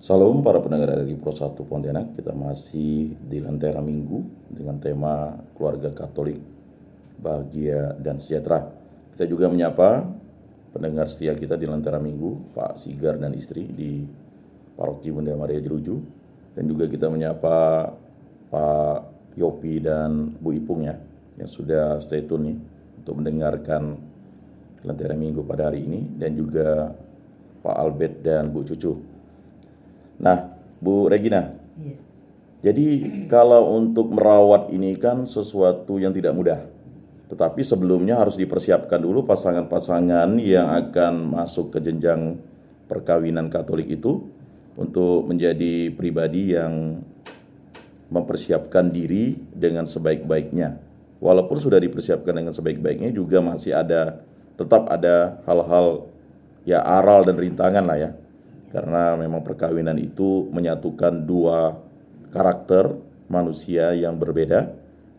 Salam para pendengar dari Pro 1 Pontianak. Kita masih di Lentera Minggu dengan tema keluarga Katolik bahagia dan sejahtera. Kita juga menyapa pendengar setia kita di Lentera Minggu, Pak Sigar dan istri di Paroki Bunda Maria Jeruju, dan juga kita menyapa Pak Yopi dan Bu Ipung ya, yang sudah stay tune nih untuk mendengarkan Lentera Minggu pada hari ini, dan juga Pak Albert dan Bu Cucu. Nah, Bu Regina, Iya. jadi kalau untuk merawat ini kan sesuatu yang tidak mudah. Tetapi sebelumnya harus dipersiapkan dulu pasangan-pasangan yang akan masuk ke jenjang perkawinan Katolik itu untuk menjadi pribadi yang mempersiapkan diri dengan sebaik-baiknya. Walaupun sudah dipersiapkan dengan sebaik-baiknya, juga masih tetap ada hal-hal ya aral dan rintangan lah ya. Karena memang perkawinan itu menyatukan dua karakter manusia yang berbeda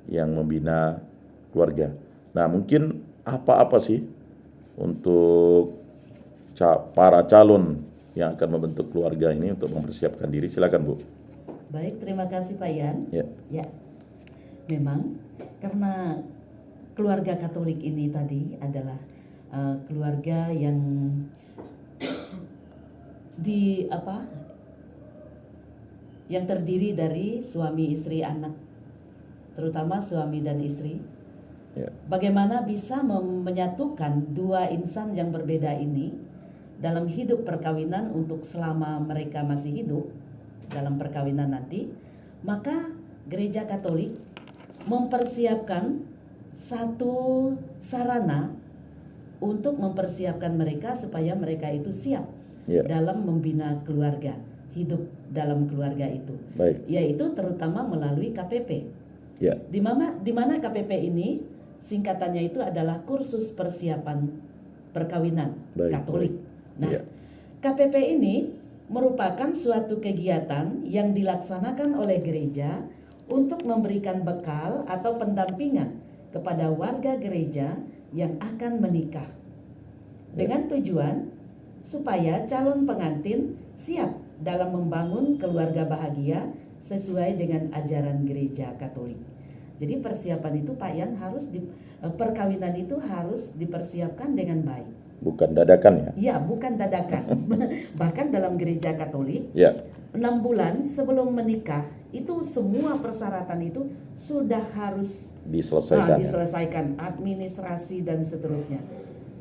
yang membina keluarga. Nah, mungkin apa-apa sih untuk para calon yang akan membentuk keluarga ini untuk mempersiapkan diri? Silakan, Bu. Baik, terima kasih Pak Yan. Ya. Ya, memang karena keluarga Katolik ini tadi adalah keluarga yang yang terdiri dari suami, istri, anak, terutama suami dan istri. Ya. Bagaimana bisa menyatukan dua insan yang berbeda ini dalam hidup perkawinan untuk selama mereka masih hidup dalam perkawinan nanti? Maka Gereja Katolik mempersiapkan satu sarana untuk mempersiapkan mereka supaya mereka itu siap dalam membina keluarga, hidup dalam keluarga itu. Baik. Yaitu terutama melalui KPP. Ya. Di mana KPP ini singkatannya itu adalah kursus persiapan perkawinan Katolik. Nah, KPP ini merupakan suatu kegiatan yang dilaksanakan oleh gereja untuk memberikan bekal atau pendampingan kepada warga gereja yang akan menikah, dengan tujuan supaya calon pengantin siap dalam membangun keluarga bahagia sesuai dengan ajaran gereja Katolik. Jadi persiapan itu Pak Yan perkawinan itu harus dipersiapkan dengan baik. Bukan dadakan ya? Ya, bukan dadakan. Bahkan dalam gereja Katolik, 6 bulan sebelum menikah itu semua persyaratan itu sudah harus diselesaikan, administrasi dan seterusnya.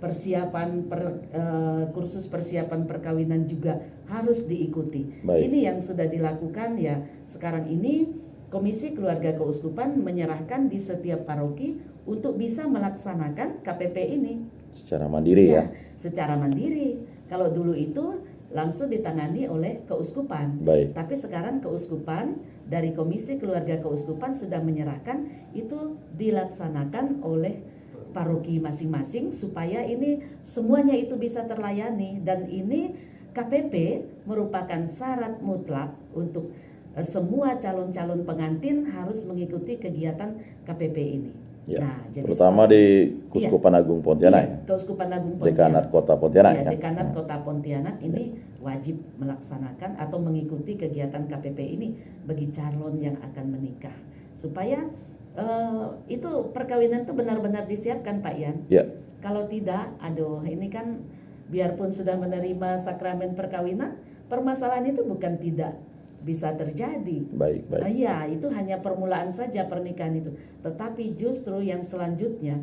Persiapan kursus persiapan perkawinan juga harus diikuti. Baik. Ini yang sudah dilakukan ya. Sekarang ini Komisi Keluarga Keuskupan menyerahkan di setiap paroki untuk bisa melaksanakan KPP ini secara mandiri ya. Secara mandiri. Kalau dulu itu langsung ditangani oleh keuskupan. Baik. Tapi sekarang keuskupan dari Komisi Keluarga Keuskupan sudah menyerahkan itu dilaksanakan oleh paroki masing-masing supaya ini semuanya itu bisa terlayani, dan ini KPP merupakan syarat mutlak untuk semua calon-calon pengantin harus mengikuti kegiatan KPP ini. Ya. Nah, jadi terutama di Keuskupan Agung Pontianak ya. Keuskupan Agung Pontianak. Dekanat Kota Pontianak ya. ya. Dekanat Kota Pontianak ini wajib melaksanakan atau mengikuti kegiatan KPP ini bagi calon yang akan menikah, supaya itu perkawinan itu benar-benar disiapkan Pak Yan. Ya. Kalau tidak, ini kan biarpun sudah menerima sakramen perkawinan, permasalahan itu bukan tidak bisa terjadi. Baik. Ya, itu hanya permulaan saja pernikahan itu. Tetapi justru yang selanjutnya,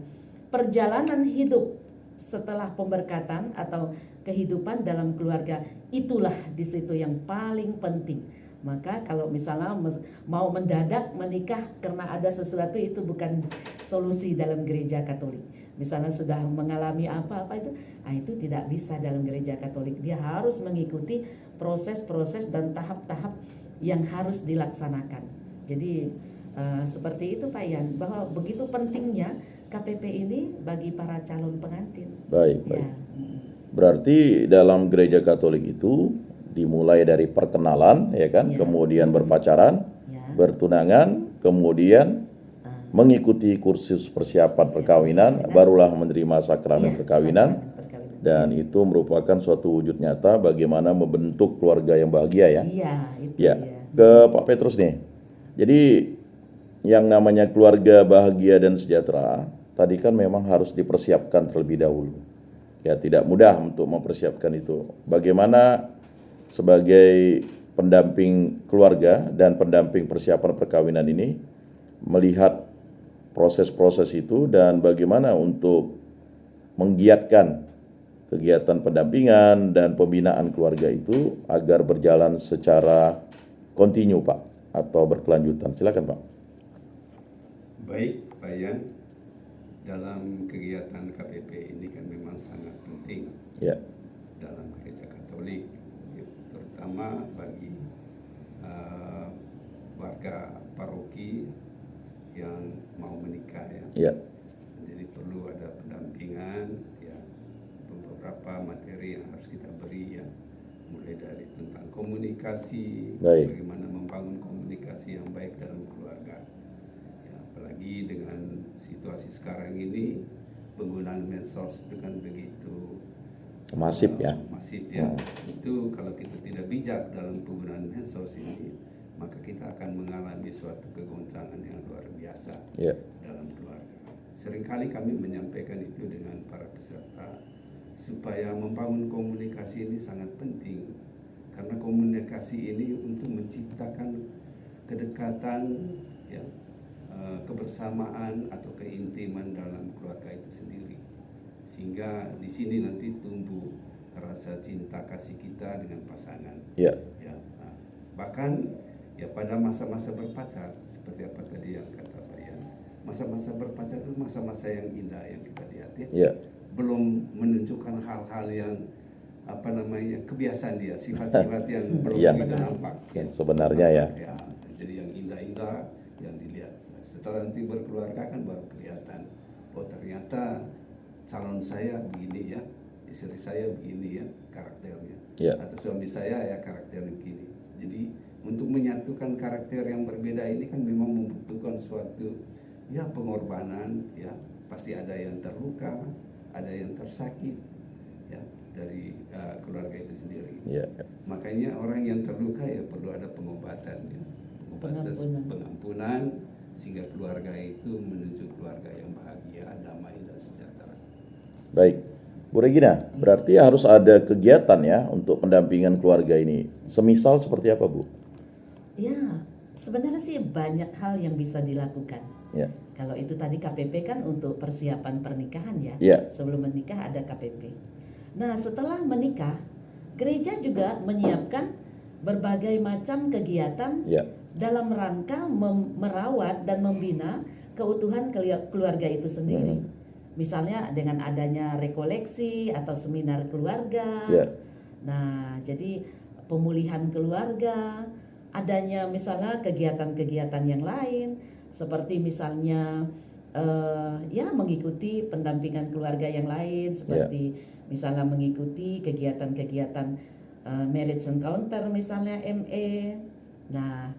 perjalanan hidup setelah pemberkatan atau kehidupan dalam keluarga, itulah di situ yang paling penting. Maka kalau misalnya mau mendadak menikah karena ada sesuatu, itu bukan solusi dalam gereja Katolik. Misalnya sudah mengalami apa-apa itu tidak bisa dalam gereja Katolik. Dia harus mengikuti proses-proses dan tahap-tahap yang harus dilaksanakan. Jadi seperti itu Pak Yan, bahwa begitu pentingnya KPP ini bagi para calon pengantin. Baik. Ya. Berarti dalam gereja Katolik itu dimulai dari perkenalan ya kan, kemudian berpacaran, bertunangan, kemudian mengikuti kursus persiapan perkawinan, barulah menerima sakramen perkawinan. Dan itu merupakan suatu wujud nyata bagaimana membentuk keluarga yang bahagia ya. Iya, itu Ya, dia. ke Pak Petrus nih. Jadi yang namanya keluarga bahagia dan sejahtera tadi kan memang harus dipersiapkan terlebih dahulu. Ya, tidak mudah untuk mempersiapkan itu. Bagaimana sebagai pendamping keluarga dan pendamping persiapan perkawinan ini melihat proses-proses itu dan bagaimana untuk menggiatkan kegiatan pendampingan dan pembinaan keluarga itu agar berjalan secara kontinu, Pak, atau berkelanjutan. Silakan, Pak. Baik, Pak Yan, dalam kegiatan KPP ini kan memang sangat penting Ya, dalam gereja Katolik, terutama bagi warga paroki yang mau menikah ya. ya, Jadi perlu ada pendampingan ya, beberapa materi yang harus kita beri ya, mulai dari tentang komunikasi, Baik. bagaimana membangun komunikasi yang baik dalam keluarga. Ya, apalagi dengan situasi sekarang ini penggunaan medsos itu kan begitu masif ya. masif ya. Itu kalau kita tidak bijak dalam penggunaan medsos ini, maka kita akan mengalami suatu kegoncangan yang luar biasa Ya, dalam keluarga. Seringkali kami menyampaikan itu dengan para peserta supaya membangun komunikasi ini sangat penting, karena komunikasi ini untuk menciptakan kedekatan ya, kebersamaan atau keintiman dalam keluarga itu sendiri, sehingga di sini nanti tumbuh rasa cinta kasih kita dengan pasangan ya, ya. Nah, bahkan ya pada masa-masa berpacar seperti apa tadi yang kata Pak Yan, masa-masa berpacar itu masa-masa yang indah yang kita lihat ya. ya, Belum menunjukkan hal-hal yang apa namanya kebiasaan dia, sifat-sifat yang belum Yang begitu nampak yang sebenarnya ya. ya. Jadi yang indah-indah yang dilihat. Setelah nanti berkeluarga kan baru kelihatan, oh ternyata calon saya begini ya, istri saya begini ya karakternya, Ya. atau suami saya ya karakternya begini. Jadi untuk menyatukan karakter yang berbeda ini kan memang membutuhkan suatu ya pengorbanan ya, pasti ada yang terluka, ada yang tersakit ya dari keluarga itu sendiri. Ya, Makanya orang yang terluka ya perlu ada pengobatan ya, pengampunan sehingga keluarga itu menuju keluarga yang bahagia, damai dan sejahtera. baik. Bu Regina, berarti harus ada kegiatan ya untuk pendampingan keluarga ini. Semisal seperti apa, Bu? Ya, sebenarnya sih banyak hal yang bisa dilakukan. Ya, Kalau itu tadi KPP kan untuk persiapan pernikahan ya. Ya. Sebelum menikah ada KPP. Nah, setelah menikah, gereja juga menyiapkan berbagai macam kegiatan ya, dalam rangka merawat dan membina keutuhan keluarga itu sendiri. Misalnya dengan adanya rekoleksi atau seminar keluarga. ya, Nah, jadi pemulihan keluarga, adanya misalnya kegiatan-kegiatan yang lain seperti misalnya ya mengikuti pendampingan keluarga yang lain seperti misalnya mengikuti kegiatan-kegiatan marriage encounter misalnya ME. Nah,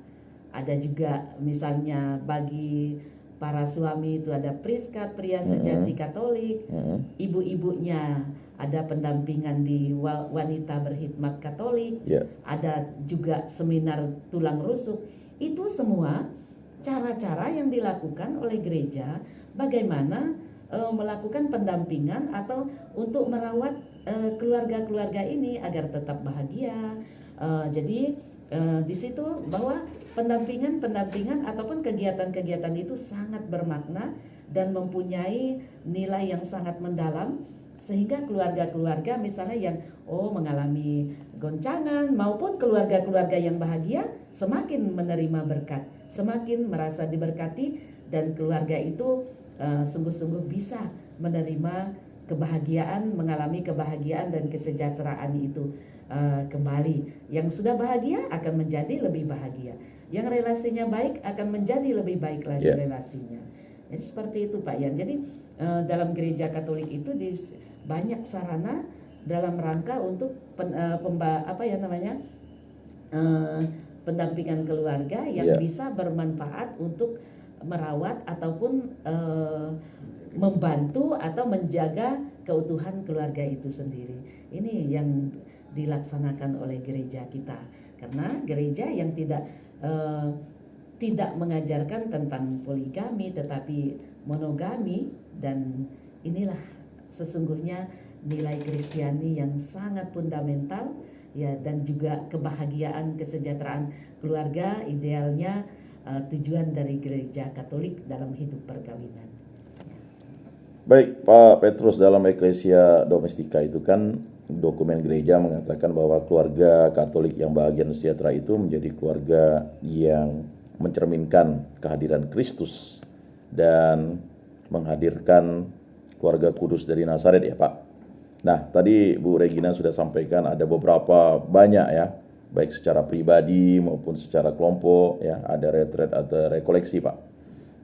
ada juga misalnya bagi para suami itu ada Priskat, pria sejati Katolik, ibu-ibunya ada pendampingan di wanita berkhidmat Katolik, ya, ada juga seminar tulang rusuk. Itu semua cara-cara yang dilakukan oleh gereja bagaimana melakukan pendampingan atau untuk merawat keluarga-keluarga ini agar tetap bahagia. Jadi di situ bahwa pendampingan ataupun kegiatan-kegiatan itu sangat bermakna dan mempunyai nilai yang sangat mendalam, sehingga keluarga-keluarga misalnya yang mengalami goncangan maupun keluarga-keluarga yang bahagia semakin menerima berkat, semakin merasa diberkati, dan keluarga itu sungguh-sungguh bisa menerima kebahagiaan, mengalami kebahagiaan dan kesejahteraan itu kembali. Yang sudah bahagia akan menjadi lebih bahagia, yang relasinya baik akan menjadi lebih baik lagi relasinya. Jadi seperti itu Pak Yan. Jadi dalam gereja Katolik itu banyak sarana dalam rangka untuk pendampingan keluarga yang bisa bermanfaat untuk merawat ataupun membantu atau menjaga keutuhan keluarga itu sendiri. Ini yang dilaksanakan oleh gereja kita. Karena gereja yang tidak mengajarkan tentang poligami tetapi monogami, dan inilah sesungguhnya nilai Kristiani yang sangat fundamental ya, dan juga kebahagiaan kesejahteraan keluarga idealnya tujuan dari gereja Katolik dalam hidup perkawinan. Baik, Pak Petrus, dalam Ecclesia Domestica itu kan dokumen gereja mengatakan bahwa keluarga Katolik yang bahagia dan sejahtera itu menjadi keluarga yang mencerminkan kehadiran Kristus dan menghadirkan keluarga kudus dari Nazaret ya Pak. Nah, tadi Bu Regina sudah sampaikan ada beberapa banyak ya, baik secara pribadi maupun secara kelompok ya, ada retret, ada rekoleksi Pak.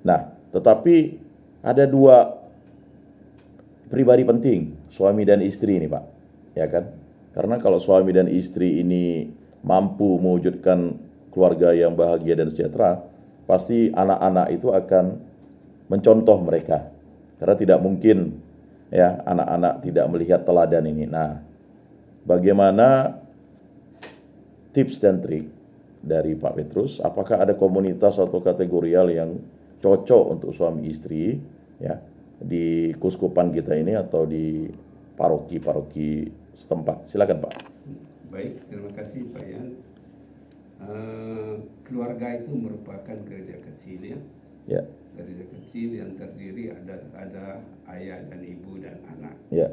Nah, tetapi ada dua pribadi penting, suami dan istri ini Pak, ya kan? Karena kalau suami dan istri ini mampu mewujudkan keluarga yang bahagia dan sejahtera, pasti anak-anak itu akan mencontoh mereka. Karena tidak mungkin ya anak-anak tidak melihat teladan ini. Nah, bagaimana tips dan trik dari Pak Petrus? Apakah ada komunitas atau kategorial yang cocok untuk suami istri ya di kuskupan kita ini atau di paroki-paroki setempat? Silakan Pak. Baik, terima kasih Pak Yan. Keluarga itu merupakan gereja kecil ya. Ya. Gereja kecil yang terdiri ada ayah dan ibu dan anak. Ya.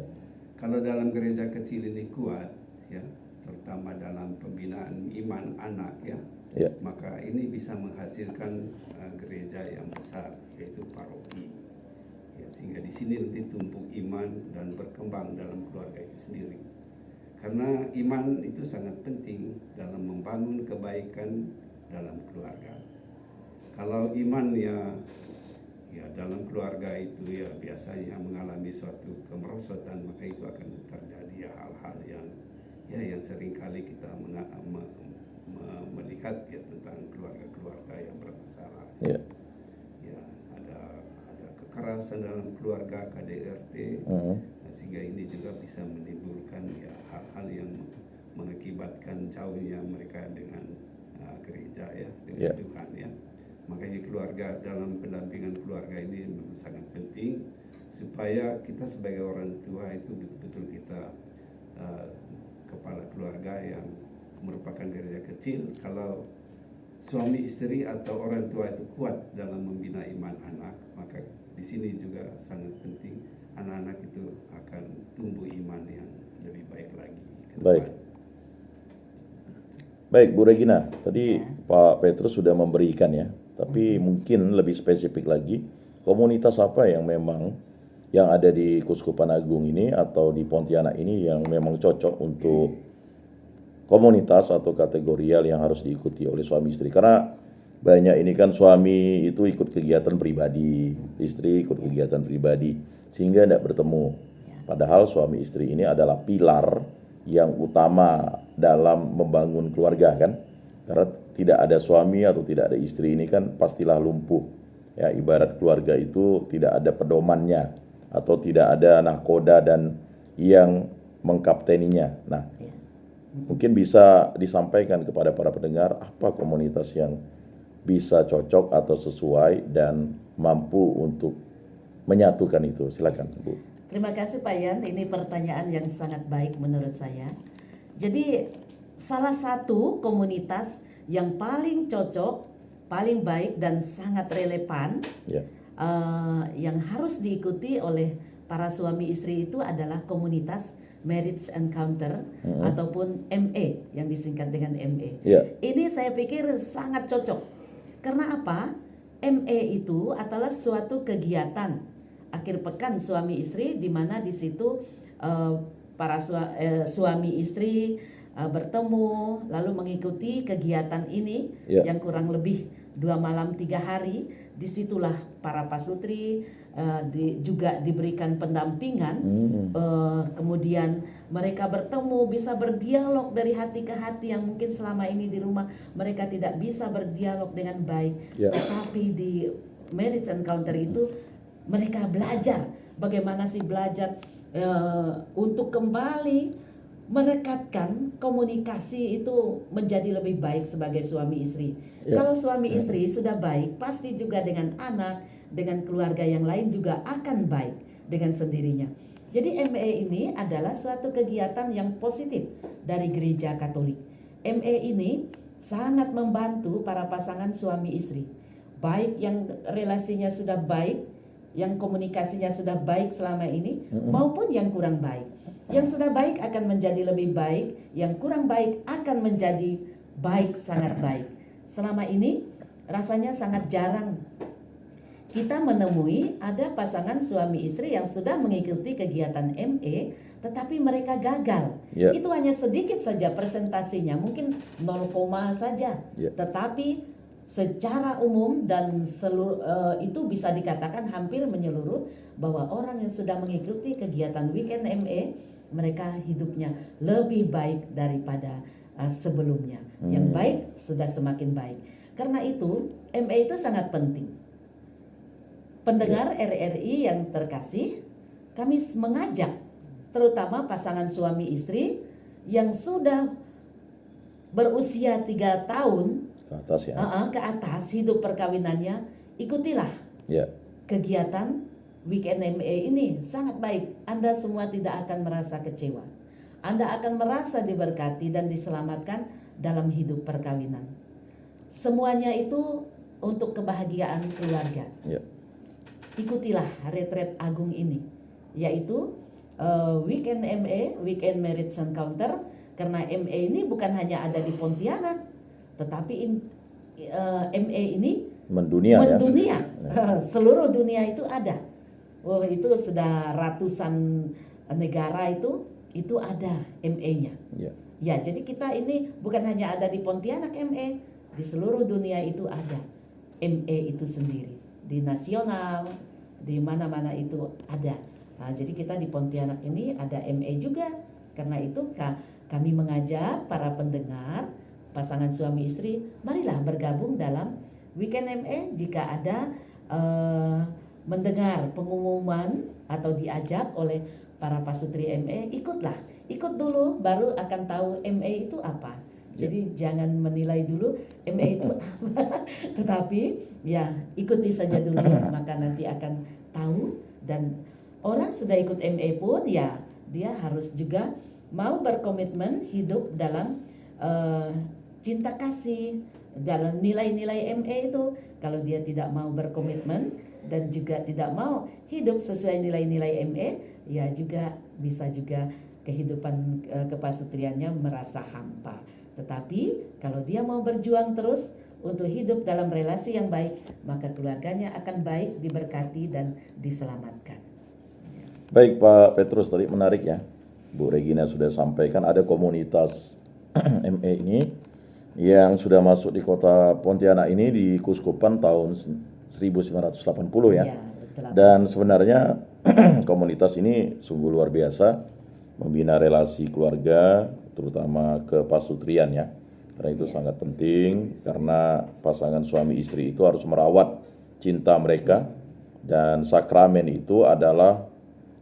Kalau dalam gereja kecil ini kuat ya, terutama dalam pembinaan iman anak ya, Ya. maka ini bisa menghasilkan gereja yang besar, yaitu paroki. Ya, sehingga di sini nanti tumbuh iman dan berkembang dalam keluarga itu sendiri. Karena iman itu sangat penting dalam membangun kebaikan dalam keluarga. Kalau iman ya dalam keluarga itu ya biasanya mengalami suatu kemerosotan, maka itu akan terjadi hal-hal yang seringkali kita melihat ya tentang keluarga-keluarga yang bermasalah. Ya. Ya, ada kekerasan dalam keluarga, KDRT, sehingga ini juga bisa menimbulkan ya hal-hal yang mengakibatkan jauhnya mereka dengan gereja ya, dengan Tuhan ya. Makanya keluarga, dalam pendampingan keluarga ini memang sangat penting supaya kita sebagai orang tua itu betul-betul kita kepala keluarga yang merupakan gereja kecil. Kalau suami istri atau orang tua itu kuat dalam membina iman anak, maka di sini juga sangat penting anak-anak itu akan tumbuh iman yang lebih baik lagi ke depan. Baik. Baik, Bu Regina, tadi Pak Petrus sudah memberikan ya, tapi mungkin lebih spesifik lagi, komunitas apa yang memang yang ada di Kuskupan Agung ini atau di Pontianak ini yang memang cocok untuk komunitas atau kategorial yang harus diikuti oleh suami istri? Karena banyak ini kan suami itu ikut kegiatan pribadi, istri ikut kegiatan pribadi, sehingga tidak bertemu. Padahal suami istri ini adalah pilar yang utama dalam membangun keluarga kan. Karena tidak ada suami atau tidak ada istri ini kan pastilah lumpuh. Ya, ibarat keluarga itu tidak ada pedomannya atau tidak ada nahkoda dan yang mengkapteninya. Nah, mungkin bisa disampaikan kepada para pendengar apa komunitas yang bisa cocok atau sesuai dan mampu untuk menyatukan itu. Silakan, Bu. Terima kasih Pak Yan, ini pertanyaan yang sangat baik menurut saya. Jadi salah satu komunitas yang paling cocok, paling baik dan sangat relevan yang harus diikuti oleh para suami istri itu adalah komunitas Marriage Encounter ataupun ME yang disingkat dengan ME. Ini saya pikir sangat cocok. Karena apa? ME itu adalah suatu kegiatan akhir pekan suami istri, di mana di situ para suami istri bertemu lalu mengikuti kegiatan ini yang kurang lebih 2 malam 3 hari. Disitulah para pasutri juga diberikan pendampingan, kemudian mereka bertemu, bisa berdialog dari hati ke hati yang mungkin selama ini di rumah mereka tidak bisa berdialog dengan baik. Tetapi di Marriage Encounter itu Mereka belajar bagaimana sih belajar untuk kembali merekatkan komunikasi itu menjadi lebih baik sebagai suami istri. Ya. Kalau suami istri sudah baik, pasti juga dengan anak, dengan keluarga yang lain juga akan baik dengan sendirinya. Jadi ME ini adalah suatu kegiatan yang positif dari Gereja Katolik. ME ini sangat membantu para pasangan suami istri, baik yang relasinya sudah baik, yang komunikasinya sudah baik selama ini, maupun yang kurang baik. Yang sudah baik akan menjadi lebih baik, yang kurang baik akan menjadi baik, sangat baik. Selama ini rasanya sangat jarang kita menemui ada pasangan suami istri yang sudah mengikuti kegiatan ME tetapi mereka gagal. Ya. Itu hanya sedikit saja presentasinya, mungkin 0, saja. Ya. Tetapi secara umum dan itu bisa dikatakan hampir menyeluruh bahwa orang yang sudah mengikuti kegiatan weekend ME, mereka hidupnya lebih baik daripada sebelumnya. Yang baik sudah semakin baik. Karena itu ME itu sangat penting. Pendengar RRI yang terkasih, kami mengajak terutama pasangan suami istri yang sudah berusia 3 tahun Ke atas ya. ke atas hidup perkawinannya, ikutilah Ya. kegiatan weekend ME ini, sangat baik. Anda semua tidak akan merasa kecewa. Anda akan merasa diberkati dan diselamatkan dalam hidup perkawinan. Semuanya itu untuk kebahagiaan keluarga. Ya. Ikutilah retret agung ini, yaitu weekend ME, weekend marriage encounter. Karena ME ini bukan hanya ada di Pontianak, tetapi ME ini Mendunia ya. Seluruh dunia itu ada. Itu sudah ratusan negara itu ada ME-nya. Ya. Ya, jadi kita ini bukan hanya ada di Pontianak ME, di seluruh dunia itu ada ME itu sendiri. Di nasional, di mana-mana itu ada. Nah, jadi kita di Pontianak ini ada ME juga. Karena itu kami mengajak para pendengar, pasangan suami istri, marilah bergabung dalam weekend ME. Jika ada mendengar pengumuman atau diajak oleh para pasutri ME, ikut dulu baru akan tahu ME itu apa. Jadi jangan menilai dulu ME itu apa, tetapi ya ikuti saja dulu, maka nanti akan tahu. Dan orang sudah ikut ME pun ya dia harus juga mau berkomitmen hidup dalam cinta kasih, dalam nilai-nilai ME itu. Kalau dia tidak mau berkomitmen dan juga tidak mau hidup sesuai nilai-nilai ME, ya juga bisa juga kehidupan kepasutriannya merasa hampa. Tetapi kalau dia mau berjuang terus untuk hidup dalam relasi yang baik, maka keluarganya akan baik, diberkati dan diselamatkan. Baik Pak Petrus, tadi menarik ya. Bu Regina sudah sampaikan ada komunitas ME ini yang sudah masuk di kota Pontianak ini di Kuskupan tahun 1980 ya. Ya, betul. Dan sebenarnya komunitas ini sungguh luar biasa membina relasi keluarga, terutama kepasutrian ya. Karena itu sangat penting, karena pasangan suami istri itu harus merawat cinta mereka, dan sakramen itu adalah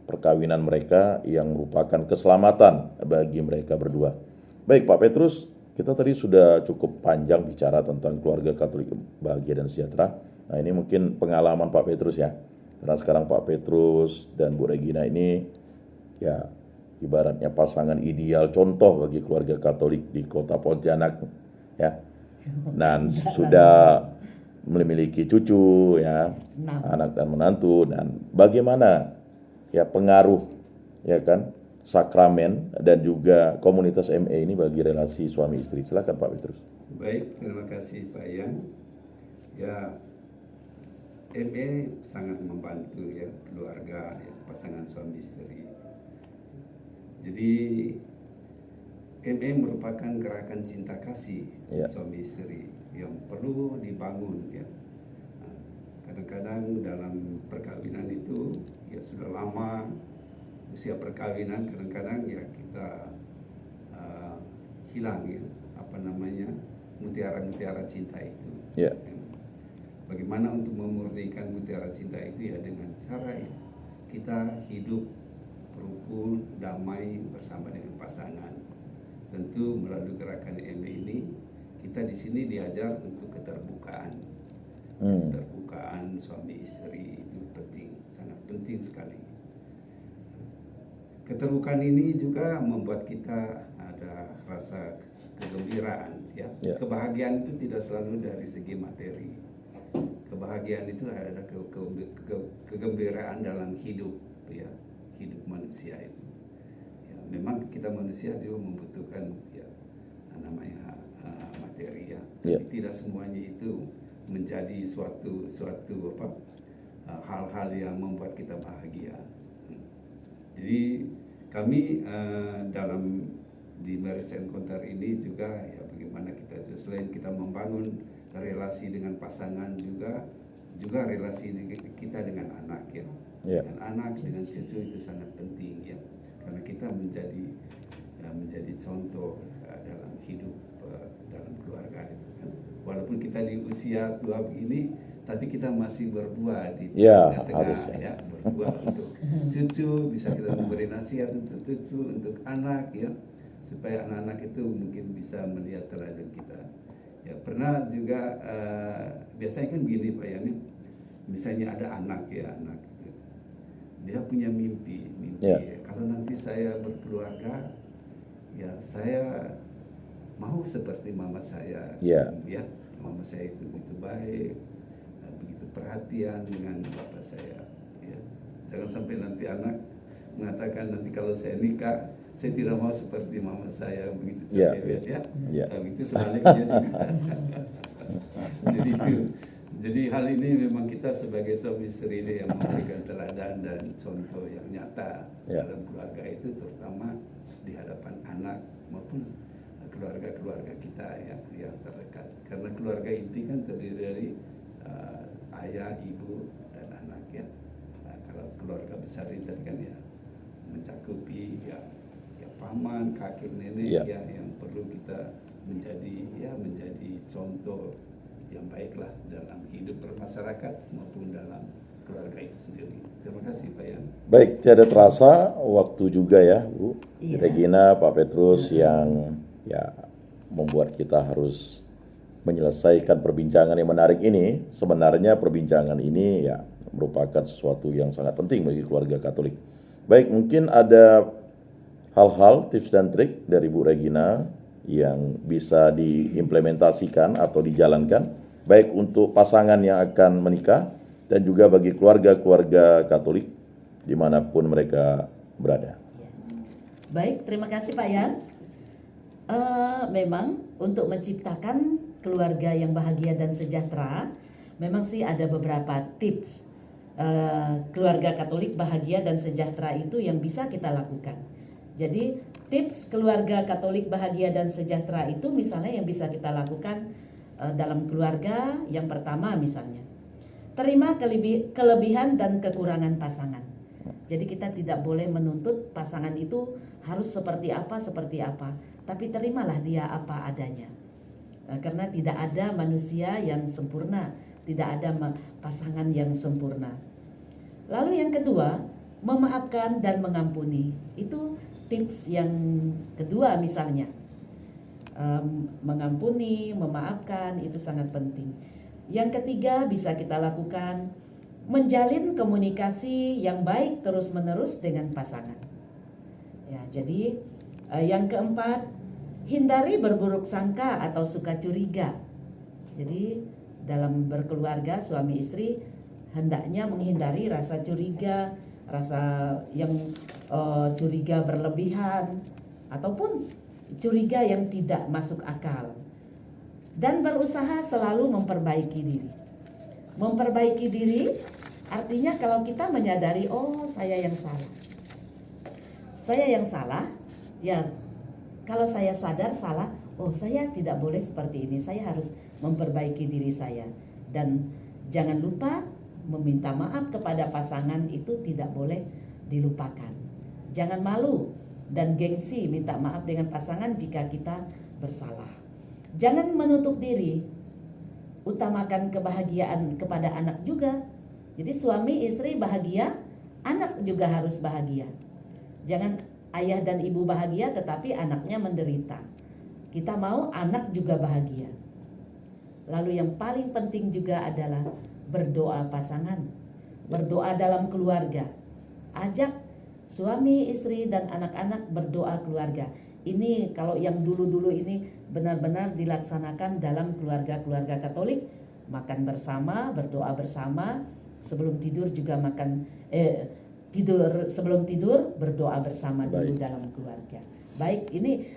perkawinan mereka yang merupakan keselamatan bagi mereka berdua. Baik Pak Petrus, kita tadi sudah cukup panjang bicara tentang keluarga Katolik bahagia dan sejahtera. Nah ini mungkin pengalaman Pak Petrus ya. Karena sekarang Pak Petrus dan Bu Regina ini ya ibaratnya pasangan ideal contoh bagi keluarga Katolik di kota Pontianak ya. Dan sudah memiliki cucu ya, anak dan menantu. Dan bagaimana ya pengaruh ya kan sakramen dan juga komunitas ME ini bagi relasi suami istri. Silakan Pak Petrus. Baik, terima kasih Pak Ian. Ya, ME sangat membantu ya keluarga ya, pasangan suami istri. Jadi ME merupakan gerakan cinta kasih Ya. suami istri yang perlu dibangun ya. Nah, kadang-kadang dalam perkawinan itu ya sudah lama usia perkawinan, kadang-kadang ya kita hilang ya mutiara-mutiara cinta itu. Ya. bagaimana untuk memurnikan mutiara cinta itu ya dengan cara ya kita hidup rukun, damai bersama dengan pasangan. Tentu melalui gerakan ME ini kita di sini diajar untuk keterbukaan. Keterbukaan suami istri itu penting, sangat penting sekali. Keterbukaan ini juga membuat kita ada rasa kegembiraan ya. Kebahagiaan itu tidak selalu dari segi materi. Kebahagiaan itu ada kegembiraan dalam hidup ya, hidup manusia itu. Ya, memang kita manusia juga membutuhkan ya namanya materi ya. Tapi tidak semuanya itu menjadi suatu hal-hal yang membuat kita bahagia. Jadi kami dalam di Marriage Encounter ini juga ya bagaimana kita selain kita membangun relasi dengan pasangan juga relasi kita dengan anak ya. Dengan anak, dengan cucu itu sangat penting ya. Karena kita menjadi contoh dalam hidup dalam keluarga itu kan. Walaupun kita di usia tua begini, tapi kita masih berbuah di tengah-tengah ya, berbuah untuk cucu, bisa kita memberi nasihat untuk cucu, untuk anak ya, supaya anak-anak itu mungkin bisa melihat teladan kita. Ya pernah juga biasanya kan begini Pak Yani, misalnya ada anak ya, dia punya mimpi ya, kalau nanti saya berkeluarga ya saya mau seperti mama saya ya, mama saya itu begitu baik, begitu perhatian dengan bapak saya ya. Jangan sampai nanti anak mengatakan nanti kalau saya nikah saya tidak mau seperti mama saya begitu cewek ya. Begitu sebenarnya dia juga. Jadi hal ini memang kita sebagai suami istri ini yang memberikan teladan dan contoh yang nyata dalam keluarga itu, terutama di hadapan anak maupun keluarga-keluarga kita yang terdekat. Karena keluarga inti kan terdiri dari ayah, ibu, dan anak ya. Kalau keluarga besar itu kan ya mencakupi ya paman, kakek, nenek yang perlu kita menjadi contoh yang baiklah dalam hidup bermasyarakat maupun dalam keluarga itu sendiri. Terima kasih Pak Yan. Baik, tiada terasa waktu juga ya Bu Regina, Pak Petrus yang membuat kita harus menyelesaikan perbincangan yang menarik ini. Sebenarnya perbincangan ini ya merupakan sesuatu yang sangat penting bagi keluarga Katolik. Baik, mungkin ada hal-hal, tips dan trik dari Bu Regina yang bisa diimplementasikan atau dijalankan baik untuk pasangan yang akan menikah dan juga bagi keluarga-keluarga Katolik dimanapun mereka berada. Baik, terima kasih Pak Yan. Memang untuk menciptakan keluarga yang bahagia dan sejahtera, memang sih ada beberapa tips keluarga Katolik bahagia dan sejahtera itu yang bisa kita lakukan. Jadi tips keluarga Katolik bahagia dan sejahtera itu misalnya yang bisa kita lakukan dalam keluarga, yang pertama misalnya terima kelebihan dan kekurangan pasangan. Jadi kita tidak boleh menuntut pasangan itu harus seperti apa, tapi terimalah dia apa adanya. Karena tidak ada manusia yang sempurna, tidak ada pasangan yang sempurna. Lalu yang kedua, memaafkan dan mengampuni. Itu tips yang kedua misalnya. Mengampuni, memaafkan itu sangat penting. Yang ketiga bisa kita lakukan menjalin komunikasi yang baik terus-menerus dengan pasangan. Ya, jadi yang keempat, hindari berburuk sangka atau suka curiga. Jadi dalam berkeluarga suami istri hendaknya menghindari rasa curiga, rasa yang curiga berlebihan ataupun curiga yang tidak masuk akal. Dan berusaha selalu memperbaiki diri. Memperbaiki diri artinya kalau kita menyadari, oh saya yang salah. Saya yang salah, ya kalau saya sadar salah, oh saya tidak boleh seperti ini, saya harus memperbaiki diri saya. Dan jangan lupa meminta maaf kepada pasangan itu tidak boleh dilupakan. Jangan malu dan gengsi minta maaf dengan pasangan jika kita bersalah. Jangan menutup diri. utamakan kebahagiaan kepada anak juga. Jadi suami istri bahagia, anak juga harus bahagia. Jangan ayah dan ibu bahagia tetapi anaknya menderita. Kita mau anak juga bahagia. Lalu yang paling penting juga adalah berdoa pasangan, berdoa dalam keluarga. Ajak suami, istri, dan anak-anak berdoa keluarga. Ini kalau yang dulu-dulu ini benar-benar dilaksanakan dalam keluarga-keluarga Katolik. Makan bersama, berdoa bersama, sebelum tidur juga sebelum tidur berdoa bersama dulu dalam keluarga. Baik, ini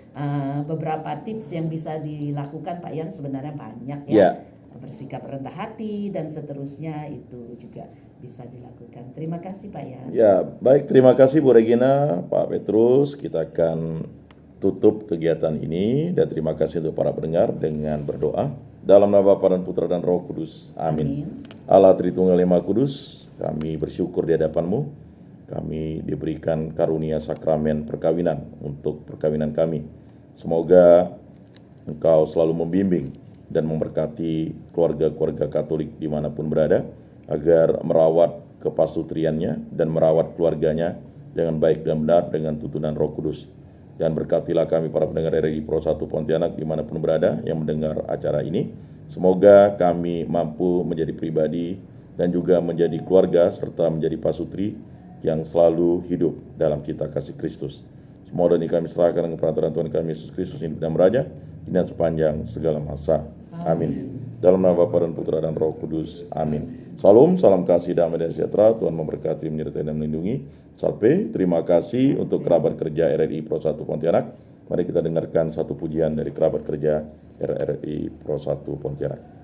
beberapa tips yang bisa dilakukan Pak Yan, sebenarnya banyak ya. Bersikap rendah hati dan seterusnya itu juga bisa dilakukan. Terima kasih Pak Yan. Ya, baik, terima kasih Bu Regina, Pak Petrus. Kita akan tutup kegiatan ini dan terima kasih untuk para pendengar dengan berdoa. Dalam nama Bapa dan Putra dan Roh Kudus. Amin. Allah Tritunggal Yang Maha Kudus, kami bersyukur di hadapan-Mu. Kami diberikan karunia sakramen perkawinan untuk perkawinan kami. Semoga Engkau selalu membimbing dan memberkati keluarga-keluarga Katolik dimanapun berada, agar merawat kepasutriannya dan merawat keluarganya dengan baik dan benar dengan tuntunan Roh Kudus. Dan berkatilah kami para pendengar RRI Pro 1 Pontianak dimanapun berada yang mendengar acara ini. Semoga kami mampu menjadi pribadi dan juga menjadi keluarga serta menjadi pasutri yang selalu hidup dalam cita kasih Kristus. Semua ini kami serahkan dengan perantaraan Tuhan kami Yesus Kristus yang hidup dan beraja kini dan sepanjang segala masa. Amin. Dalam nama Bapa dan Putra dan Roh Kudus. Amin. Salam, salam kasih, damai dan sejahtera. Tuhan memberkati, menyertai dan melindungi. Salve, terima kasih untuk kerabat kerja RRI Pro 1 Pontianak. Mari kita dengarkan satu pujian dari kerabat kerja RRI Pro 1 Pontianak.